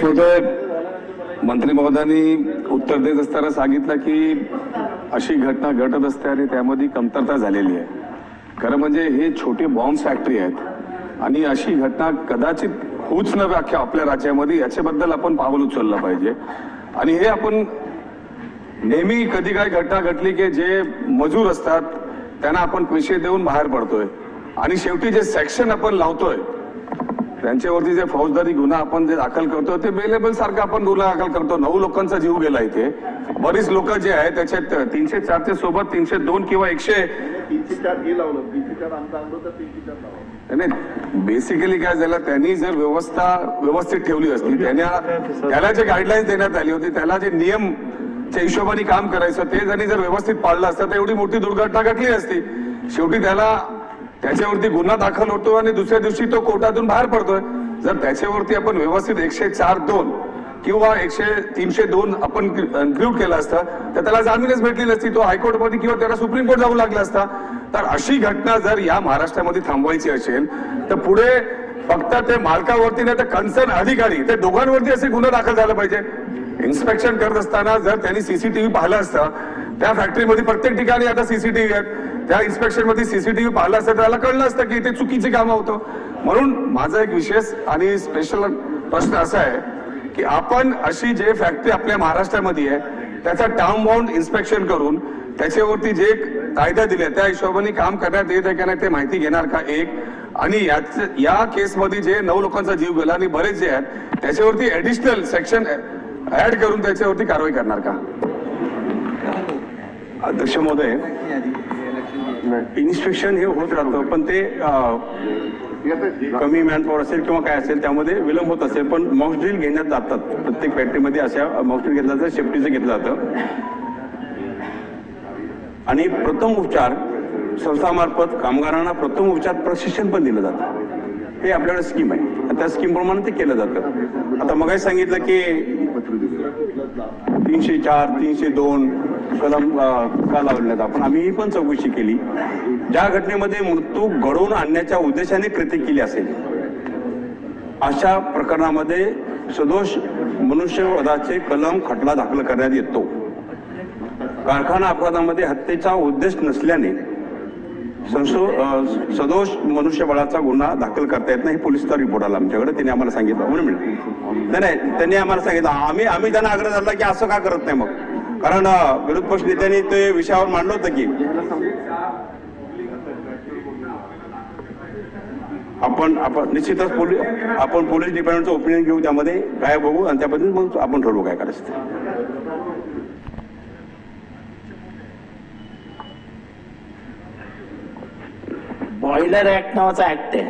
महोदय, मंत्री महोदयांनी उत्तर देत असताना सांगितलं की अशी घटना घडत असते आणि त्यामध्ये कमतरता झालेली आहे. खरं म्हणजे हे छोटे बॉम्ब फॅक्टरी आहेत आणि अशी घटना कदाचित होऊच नव्हे अख्ख्या आपल्या राज्यामध्ये, याच्याबद्दल आपण पाऊल उचललं पाहिजे. आणि हे आपण नेहमी कधी काय घटना घडली की जे मजूर असतात त्यांना आपण पैसे देऊन बाहेर पडतोय आणि शेवटी जे सेक्शन आपण लावतोय त्यांच्यावरती जे फौजदारी गुन्हा आपण जे दाखल करतो ते बेलेबल सारखा आपण गुन्हा दाखल करतो. 9 लोकांचा जीव गेला इथे. बरीच लोक जे आहेत त्याच्यात 304 च्या सोबत 302 किंवा 304 लावलं. 304 आमचा अंदाज तर 304 लावलं. नाही, बेसिकली काय झालं, त्यांनी जर व्यवस्था व्यवस्थित ठेवली असती, त्याला जे गाईडलाईन्स देण्यात आली होती, त्याला जे नियमच्या हिशोबाने काम करायचं ते जरी जर व्यवस्थित पाळलं असतं तर एवढी मोठी दुर्घटना घडली असती. शेवटी त्याच्यावरती गुन्हा दाखल होतो आणि दुसऱ्या दिवशी तो कोर्टातून बाहेर पडतोय. जर त्याच्यावरती आपण व्यवस्थित 104(2) किंवा 302 आपण इन्क्लूड केला असता तर त्याला जामीनच भेटली नसती. तो हायकोर्टमध्ये किंवा त्याला सुप्रीम कोर्ट जाऊ लागला असता. तर अशी घटना जर या महाराष्ट्रामध्ये थांबवायची असेल तर पुढे फक्त ते मालकावरती नाही तर कन्सर्न अधिकारी ते दोघांवरती असे गुन्हा दाखल झाला पाहिजे. इन्स्पेक्शन करत असताना जर त्यांनी सीसीटीव्ही पाहिलं असतं, त्या फॅक्टरीमध्ये प्रत्येक ठिकाणी आता सीसीटीव्ही आहेत, त्या इन्स्पेक्शन मध्ये सीसीटीव्ही पाहिलं असतं तर त्याला कळलं असतं की इथे चुकीची कामं होतं. म्हणून माझा एक विशेष आणि स्पेशल प्रश्न असा आहे की आपण अशी जे फॅक्टरी आपल्या महाराष्ट्रामध्ये आहे त्याचा टाउन बाउंड इन्स्पेक्शन करून त्याच्यावरती जे कायदा दिले त्या हिशोबाने काम करण्यात येत आहे का नाही ते माहिती घेणार का, एक. आणि या केसमध्ये जे 9 लोकांचा जीव गेला आणि बरेच जे आहेत त्याच्यावरती ऍडिशनल सेक्शन ऍड करून त्याच्यावरती कारवाई करणार का? अध्यक्ष महोदय, इन्स्पेक्शन हे होत राहतं पण ते कमी मॅनपॉवर असेल किंवा काय असेल त्यामध्ये विलंब होत असेल, पण मॉक ड्रिल घेण्यात जातात. प्रत्येक फॅक्टरीमध्ये अशा मॉक ड्रिल घेतलं जातं, सेफ्टीचं घेतलं जातं. आणि प्रथम उपचार संस्थामार्फत कामगारांना प्रथम उपचार प्रशिक्षण पण दिलं जातं. हे आपल्याकडे स्कीम आहे आणि त्या स्कीम प्रमाणे ते केलं जातं. आता मगाही सांगितलं की 304, 302 कलम का लावण्यात आपण आम्ही ही पण चौकशी केली. ज्या घटनेमध्ये मृत्यू घडवून आणण्याच्या उद्देशाने कृत्य केली असेल अशा प्रकरणामध्ये सदोष मनुष्यवधाचे कलम खटला दाखल करण्यात येतो. कारखाना अपघातामध्ये हत्येचा उद्देश नसल्याने सदोष मनुष्यबळाचा गुन्हा दाखल करता येत नाही. पोलिसचा रिपोर्ट आला आमच्याकडे, त्यांनी आम्हाला सांगितलं. नाही, त्यांनी आम्हाला सांगितलं. आम्ही त्यांना आग्रह धरला की असं का करत नाही, मग कारण विरोध पक्ष नेत्यांनी ते विषयावर मांडलं होतं की आपण निश्चितच आपण पोलीस डिपार्टमेंटचं ओपिनियन घेऊ, त्यामध्ये काय बघू आणि त्याबद्दल मग आपण ठरवू काय करायचं. बॉयलर ऍक्ट नावाचा ऍक्ट आहे,